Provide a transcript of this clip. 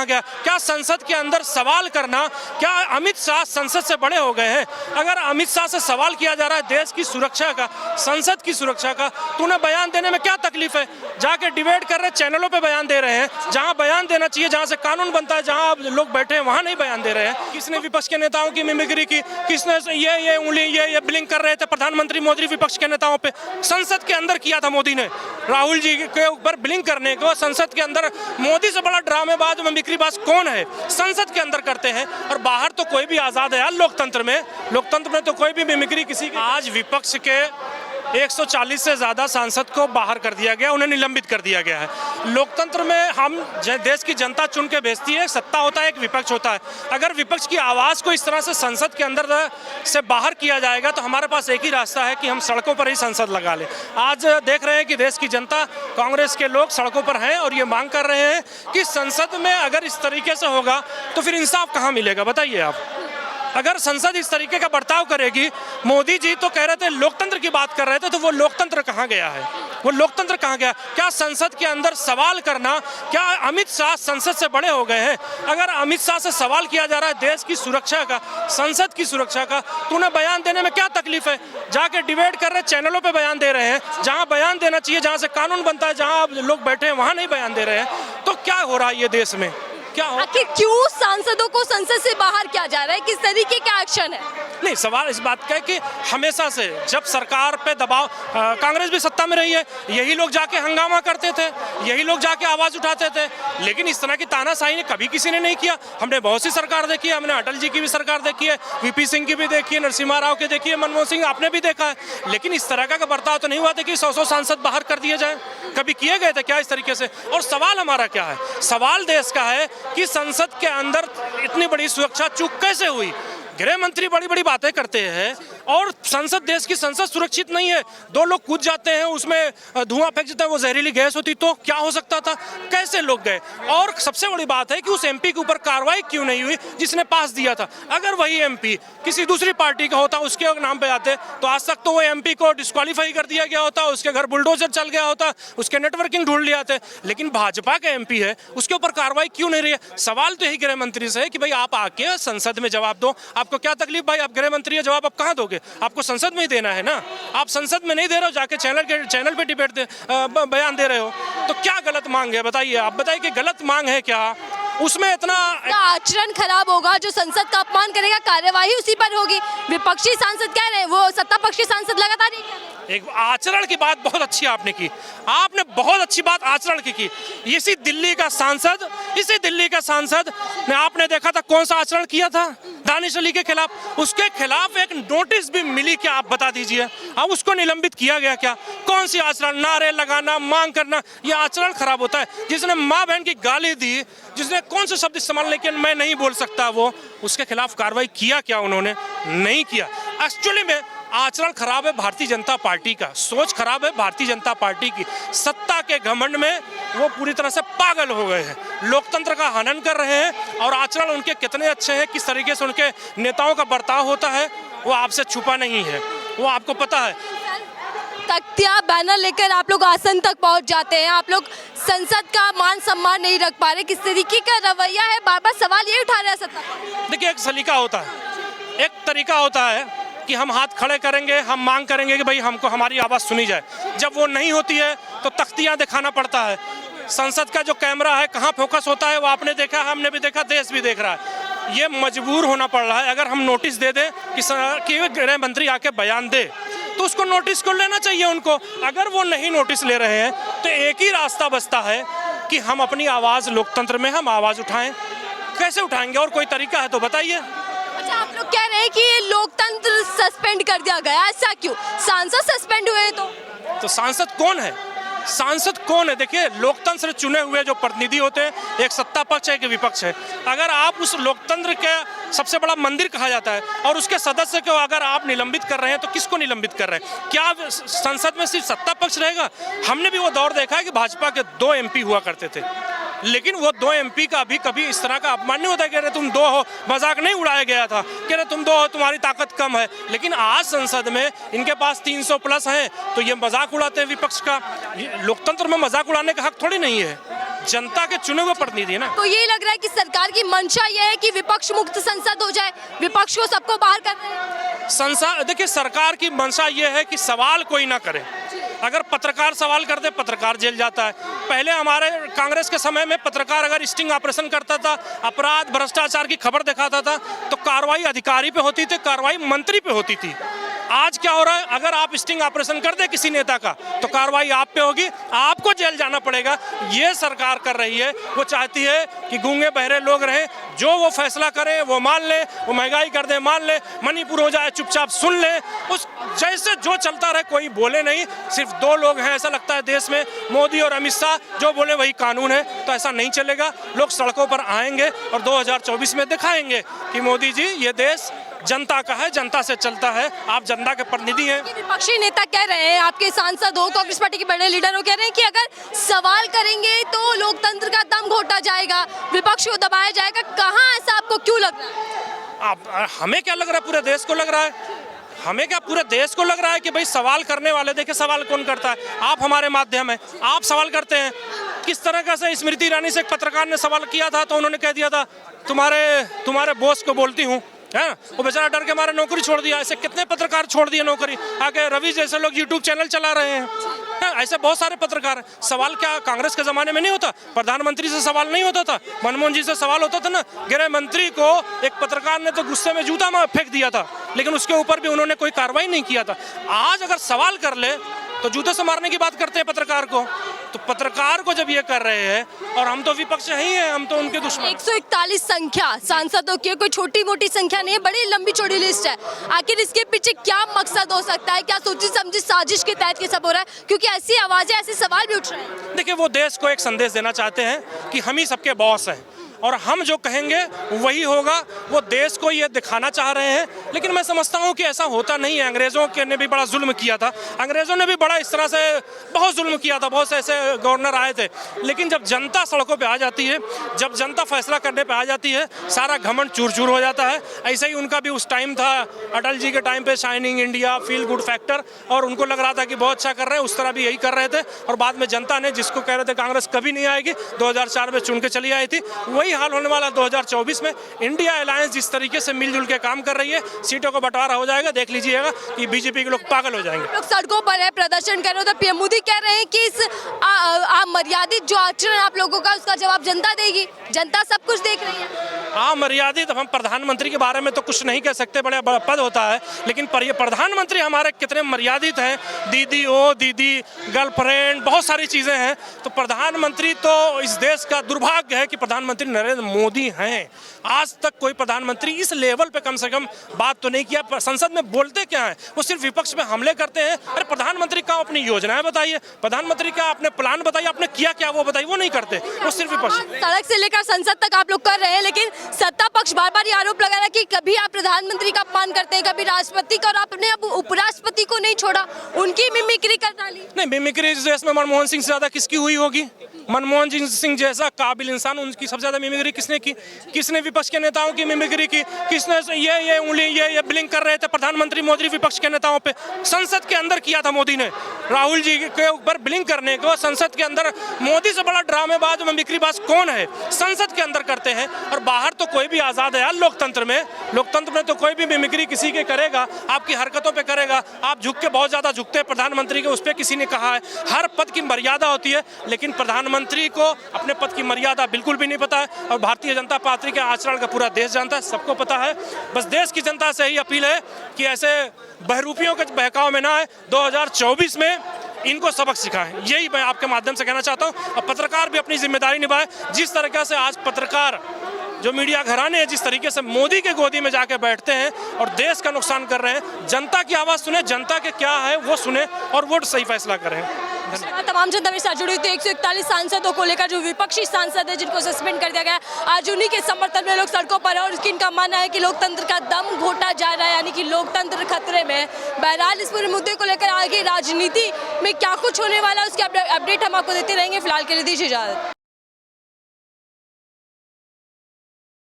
गया? क्या संसद के अंदर सवाल करना, क्या अमित शाह संसद से बड़े हो गए हैं? अगर अमित शाह से सवाल किया जा रहा है देश की सुरक्षा का, संसद की सुरक्षा का, तो उन्हें बयान देने में क्या तकलीफ है? जाके डिबेट कर रहे चैनलों पे बयान दे रहे हैं, जहां बयान देना चाहिए, जहां से कानून बनता है, जहां लोग बैठे हैं वहां नहीं बयान दे रहे हैं। किसने विपक्ष के नेताओं की मिमिक्री की? किसने ये उंगली ये ब्लिंक कर रहे थे प्रधानमंत्री मोदी विपक्ष के नेताओं पे? संसद के अंदर किया था मोदी ने, राहुल जी के ऊपर ब्लिंक करने को। संसद के अंदर मोदी से बड़ा ड्रामेबाज मिमिक्रीबाज कौन है? संसद के अंदर करते हैं, और बाहर तो कोई भी आजाद है यार। लोकतंत्र में तो कोई भी मिमिक्री किसी की। आज विपक्ष के 140 से ज़्यादा सांसद को बाहर कर दिया गया, उन्हें निलंबित कर दिया गया है। लोकतंत्र में हम देश की जनता चुन के भेजती है, सत्ता होता है, एक विपक्ष होता है। अगर विपक्ष की आवाज़ को इस तरह से संसद के अंदर से बाहर किया जाएगा तो हमारे पास एक ही रास्ता है कि हम सड़कों पर ही संसद लगा लें। आज देख रहे हैं कि देश की जनता, कांग्रेस के लोग सड़कों पर हैं और ये मांग कर रहे हैं कि संसद में अगर इस तरीके से होगा तो फिर इंसाफ कहाँ मिलेगा? बताइए आप। अगर संसद इस तरीके का बर्ताव करेगी, मोदी जी तो कह रहे थे लोकतंत्र की बात कर रहे थे, तो वो लोकतंत्र कहाँ गया है? वो लोकतंत्र कहाँ गया? क्या संसद के अंदर सवाल करना, क्या अमित शाह संसद से बड़े हो गए हैं? अगर अमित शाह से सवाल किया जा रहा है देश की सुरक्षा का, संसद की सुरक्षा का, तो उन्हें बयान देने में क्या तकलीफ है? जाके डिबेट कर रहे चैनलों पे बयान दे रहे हैं, जहां बयान देना चाहिए, जहां से कानून बनता है, जहां लोग बैठे हैं वहां नहीं बयान दे रहे हैं। तो क्या हो रहा है ये देश में? आखिर क्यों सांसदों को संसद से बाहर किया जा रहा है? किस तरीके का एक्शन है? नहीं, सवाल इस बात का है कि हमेशा से जब सरकार पे दबाव, कांग्रेस भी सत्ता में रही है, यही लोग जाके हंगामा करते थे, यही लोग जाके आवाज उठाते थे, लेकिन इस तरह की तानाशाही ने कभी किसी ने नहीं किया। हमने बहुत सी सरकार देखी है, हमने अटल जी की भी सरकार देखी है, वीपी सिंह की भी देखी है, नरसिम्हा राव की देखी है, मनमोहन सिंह आपने भी देखा है, लेकिन इस तरह का बर्ताव तो नहीं हुआ था कि 100 सांसद बाहर कर दिए जाए। कभी किए गए थे क्या इस तरीके से? और सवाल हमारा क्या है? सवाल देश का है कि संसद के अंदर इतनी बड़ी सुरक्षा चूक कैसे हुई? गृह मंत्री बड़ी बड़ी बातें करते हैं और संसद, देश की संसद सुरक्षित नहीं है। 2 लोग कूद जाते हैं, उसमें धुआं फेंक देता है, वो जहरीली गैस होती तो क्या हो सकता था? कैसे लोग गए? और सबसे बड़ी बात है कि उस एमपी के ऊपर कार्रवाई क्यों नहीं हुई जिसने पास दिया था? अगर वही एमपी किसी दूसरी पार्टी का होता, उसके नाम पे आते, तो आज तक तो वो एमपी को डिस्क्वालीफाई कर दिया गया होता, उसके घर बुलडोजर चल गया होता, उसके नेटवर्किंग ढूंढ लिया थे। लेकिन भाजपा का एमपी है, उसके ऊपर कार्रवाई क्यों नहीं रही है? सवाल तो यही गृह मंत्री से है कि भाई आप आके संसद में जवाब दो। आपको क्या तकलीफ भाई? आप गृह मंत्री है, जवाब आप कहाँ दोगे? आपको संसद में ही देना है ना। आप संसद में नहीं दे रहे हो, जाके चैनल पे डिबेट बयान दे रहे हो, तो क्या गलत मांग है? बताइए आप, बताइए कि गलत मांग है क्या? उसमें इतना आचरण खराब होगा, जो संसद का अपमान करेगा कार्यवाही उसी पर होगी। विपक्षी सांसद कह रहे हैं, वो सत्ता पक्षी सांसद लगातार ही कह रहे हैं। एक आचरण की बात बहुत अच्छी आपने की, आपने बहुत अच्छी बात आचरण की। इसी दिल्ली का सांसद ने, आपने देखा था कौन सा आचरण किया था दानिश अली के खिलाफ? उसके खिलाफ एक नोटिस भी मिली क्या? आप बता दीजिए। अब उसको निलंबित किया गया क्या? कौन सी आचरण? नारे लगाना, मांग करना, ये आचरण खराब होता है। जिसने माँ बहन की गाली दी, जिसने कौन से शब्द इस्तेमाल, लेकिन मैं नहीं बोल सकता, वो उसके खिलाफ कार्रवाई किया क्या? उन्होंने नहीं किया। एक्चुअली में आचरण खराब है भारतीय जनता पार्टी का, सोच खराब है भारतीय जनता पार्टी की। सत्ता के घमंड में वो पूरी तरह से पागल हो गए हैं, लोकतंत्र का हनन कर रहे हैं। और आचरण उनके कितने अच्छे हैं, किस तरीके से उनके नेताओं का बर्ताव होता है, वो आपसे छुपा नहीं है, वो आपको पता है। तख्तियां, बैनर लेकर आप लोग आसन तक पहुंच जाते हैं, आप लोग संसद का मान सम्मान नहीं रख पा रहे। किस तरीके का रवैया है? बार बार सवाल ये उठा रहे हैं सत्ता। देखिए, एक सलीका होता है, एक तरीका होता है कि हम हाथ खड़े करेंगे, हम मांग करेंगे कि भाई हमको हमारी आवाज़ सुनी जाए। जब वो नहीं होती है तो तख्तियां दिखाना पड़ता है। संसद का जो कैमरा है कहाँ फोकस होता है वो आपने देखा, हमने भी देखा, देश भी देख रहा है। ये मजबूर होना पड़ रहा है। अगर हम नोटिस दे दें कि गृह मंत्री आके बयान दे, तो उसको नोटिस को लेना चाहिए उनको। अगर वो नहीं नोटिस ले रहे हैं तो एक ही रास्ता बचता है कि हम अपनी आवाज़, लोकतंत्र में हम आवाज़ उठाएं। कैसे उठाएंगे? और कोई तरीका है तो बताइए। अच्छा, आप लोग कह रहे हैं कि ये लोकतंत्र सस्पेंड कर दिया गया, ऐसा क्यों? सांसद सस्पेंड हुए तो सांसद कौन है? सांसद कौन है? देखिए, लोकतंत्र से चुने हुए जो प्रतिनिधि होते हैं, एक सत्ता पक्ष है, एक विपक्ष है। अगर आप उस लोकतंत्र के सबसे बड़ा मंदिर कहा जाता है और उसके सदस्य को अगर आप निलंबित कर रहे हैं तो किसको निलंबित कर रहे हैं? क्या संसद में सिर्फ सत्ता पक्ष रहेगा? हमने भी वो दौर देखा है कि भाजपा के 2 एमपी हुआ करते थे, लेकिन वो 2 एमपी का भी कभी इस तरह का अपमान नहीं होता कि अरे तुम 2 हो, मजाक नहीं उड़ाया गया था कि अरे तुम 2 हो, तुम्हारी ताकत कम है। लेकिन आज संसद में इनके पास 300 प्लस है, तो ये मजाक उड़ाते हैं विपक्ष का। लोकतंत्र में मजाक उड़ाने का हक थोड़ी नहीं है। जनता के चुने हुए प्रतिनिधि है ना। तो यही लग रहा है कि सरकार की मंशा ये है कि विपक्ष मुक्त संसद हो जाए, विपक्ष को सबको बाहर कर रहे हैं। संसद देखिए, सरकार की मंशा ये है कि सवाल कोई ना करे। अगर पत्रकार सवाल करते, पत्रकार जेल जाता है। पहले हमारे कांग्रेस के समय में पत्रकार अगर स्टिंग ऑपरेशन करता था, अपराध भ्रष्टाचार की खबर दिखाता था, तो कार्रवाई अधिकारी पे होती थी, कार्रवाई मंत्री पे होती थी। आज क्या हो रहा है, अगर आप स्टिंग ऑपरेशन कर दे किसी नेता का तो कार्रवाई आप पे होगी, आपको जेल जाना पड़ेगा। ये सरकार कर रही है। वो चाहती है कि गूंगे बहरे लोग रहें, जो वो फैसला करे वो मान ले, वो महंगाई कर दे मान ले, मणिपुर हो जाए चुपचाप सुन ले, उस जैसे जो चलता रहे, कोई बोले नहीं। सिर्फ दो लोग हैं ऐसा लगता है देश में, मोदी और अमित शाह, जो बोले वही कानून है। तो ऐसा नहीं चलेगा। लोग सड़कों पर आएंगे और 2024 में दिखाएंगे कि मोदी जी ये देश जनता का है, जनता से चलता है, आप जनता के प्रतिनिधि हैं। विपक्षी नेता कह रहे हैं, आपके सांसद हो, कांग्रेस पार्टी के बड़े लीडर हो, कह रहे हैं कि अगर सवाल करेंगे तो लोकतंत्र का दम घोटा जाएगा, विपक्ष को दबाया जाएगा। कहाँ ऐसा आपको क्यों लग रहा है? अब हमें क्या लग रहा है, पूरे देश को लग रहा है। हमें क्या, पूरे देश को लग रहा है कि भाई सवाल करने वाले, देखिए सवाल कौन करता है, आप हमारे माध्यम है, आप सवाल करते हैं। किस तरह का से स्मृति ईरानी से एक पत्रकार ने सवाल किया था तो उन्होंने कह दिया था तुम्हारे बॉस को बोलती हूँ, है। वो बेचारा डर के मारे नौकरी छोड़ दिया। ऐसे कितने पत्रकार छोड़ दिए नौकरी, आगे रवि जैसे लोग यूट्यूब चैनल चला रहे हैं। ऐसे बहुत सारे पत्रकार। सवाल क्या कांग्रेस के जमाने में नहीं होता? प्रधानमंत्री से सवाल नहीं होता था, मनमोहन जी से सवाल होता था ना। गृह मंत्री को एक पत्रकार ने तो गुस्से में जूता में फेंक दिया था, लेकिन उसके ऊपर भी उन्होंने कोई कार्रवाई नहीं किया था। आज अगर सवाल कर ले तो जूते से मारने की बात करते हैं पत्रकार को। तो पत्रकार को जब ये कर रहे हैं, और हम तो विपक्ष ही हैं, हम तो उनके दुश्मन। 141 संख्या सांसदों की कोई छोटी मोटी संख्या नहीं है, बड़ी लंबी चौड़ी लिस्ट है। आखिर इसके पीछे क्या मकसद हो सकता है? क्या सोची समझी साजिश के तहत ये सब हो रहा है? क्योंकि ऐसी आवाजें, ऐसे सवाल भी उठ रहे हैं। देखिए, वो देश को एक संदेश देना चाहते हैं कि हम ही सबके बॉस हैं और हम जो कहेंगे वही होगा। वो देश को ये दिखाना चाह रहे हैं, लेकिन मैं समझता हूँ कि ऐसा होता नहीं है। अंग्रेजों के ने भी बड़ा जुल्म किया था, अंग्रेजों ने भी बड़ा इस तरह से बहुत जुल्म किया था, बहुत से ऐसे गवर्नर आए थे। लेकिन जब जनता सड़कों पे आ जाती है, जब जनता फैसला करने पे आ जाती है, सारा घमंड चूर चूर हो जाता है। ऐसे ही उनका भी उस टाइम था, अटल जी के टाइम पे shining India, feel good factor, और उनको लग रहा था कि बहुत अच्छा कर रहे हैं, उस तरह भी यही कर रहे थे। और बाद में जनता ने, जिसको कह रहे थे कांग्रेस कभी नहीं आएगी, 2004 में चुन के चली आई थी, वही हाल होने वाला 2024 में। इंडिया अलायंस जिस तरीके से मिलजुल के काम कर रही है, सीटों का बंटवारा हो जाएगा, देख लीजिएगा कि बीजेपी के लोग पागल हो जाएंगे। लोग सड़कों पर है, प्रदर्शन कर रहे हो, तो पीएम मोदी कह रहे हैं कि इस अमर्यादित जो आचरण आप लोगों का, उसका जवाब जनता देगी। जनता सब कुछ देख रही है। मर्यादित, हम प्रधानमंत्री के बारे में तो कुछ नहीं कह सकते, बड़ा बड़ा पद होता है, लेकिन ये प्रधानमंत्री हमारे कितने मर्यादित हैं। दीदी ओ दीदी, गर्लफ्रेंड, बहुत सारी चीजें हैं। तो प्रधानमंत्री तो, इस देश का दुर्भाग्य है कि प्रधानमंत्री नरेंद्र मोदी हैं। आज तक कोई प्रधानमंत्री इस लेवल पे कम से कम बात तो नहीं किया। संसद में बोलते क्या है, वो सिर्फ विपक्ष में हमले करते हैं। अरे प्रधानमंत्री का अपनी योजनाएं बताइए, प्रधानमंत्री का अपने प्लान बताइए, आपने किया क्या वो बताइए, वो नहीं करते, वो सिर्फ विपक्ष। सड़क से लेकर संसद तक आप लोग कर रहे हैं, लेकिन सत्ता पक्ष बार बार ये आरोप लगा रहा है कि कभी आप प्रधानमंत्री का अपमान करते हैं, कभी राष्ट्रपति का, और आपने अब उपराष्ट्रपति को नहीं छोड़ा, उनकी मिमिक्री कर डाली। नहीं, मिमिक्री इस देश में मनमोहन सिंह से ज्यादा किसकी हुई होगी? मनमोहन सिंह जैसा काबिल इंसान, उनकी सबसे ज्यादा मिमिक्री किसने की? किसने विपक्ष के नेताओं की मिमिक्री की? किसने ये उंगली ये ब्लिंक कर रहे थे प्रधानमंत्री मोदी विपक्ष के नेताओं पे? संसद के अंदर किया था मोदी ने, राहुल जी के ऊपर ब्लिंक करने को। संसद के अंदर मोदी से बड़ा ड्रामेबाज, मिमिक्रीबाज कौन है? संसद के अंदर करते हैं, और बाहर तो कोई भी आजाद है यार। लोकतंत्र में तो कोई भी मिमिक्री किसी के करेगा, आपकी हरकतों पे करेगा। आप झुक के बहुत ज्यादा झुकते हैं प्रधानमंत्री के, उस पर किसी ने कहा है। हर पद की मर्यादा होती है, लेकिन प्रधानमंत्री को अपने पद की मर्यादा बिल्कुल भी नहीं पता है। और भारतीय जनता पार्टी के आचरण का पूरा देश जानता है, सबको पता है। बस देश की जनता से ही अपील है कि ऐसे बहरूपियों के बहकाव में ना आए। 2024 में इनको सबक सिखाएं, यही मैं आपके माध्यम से कहना चाहता हूं। और पत्रकार भी अपनी जिम्मेदारी निभाए। जिस तरीके से आज पत्रकार, जो मीडिया घराने हैं, जिस तरीके से मोदी के गोदी में जाके बैठते हैं और देश का नुकसान कर रहे हैं, जनता की आवाज़ सुने, जनता के क्या है वो सुने और वोट सही फैसला करें। तमाम जनता मेरे साथ जुड़ी हुई थी। 141 सांसदों को लेकर जो विपक्षी सांसद है, जिनको सस्पेंड कर दिया गया, आज उन्हीं के समर्थन में लोग सड़कों पर है। और इनका मानना है कि लोकतंत्र का दम घोटा जा रहा है, यानी कि लोकतंत्र खतरे में है। बहरहाल इस पूरे मुद्दे को लेकर आगे राजनीति में क्या कुछ होने वाला है, उसकी अपडेट हम आपको देते रहेंगे। फिलहाल के लिए दीजिए इजाजत।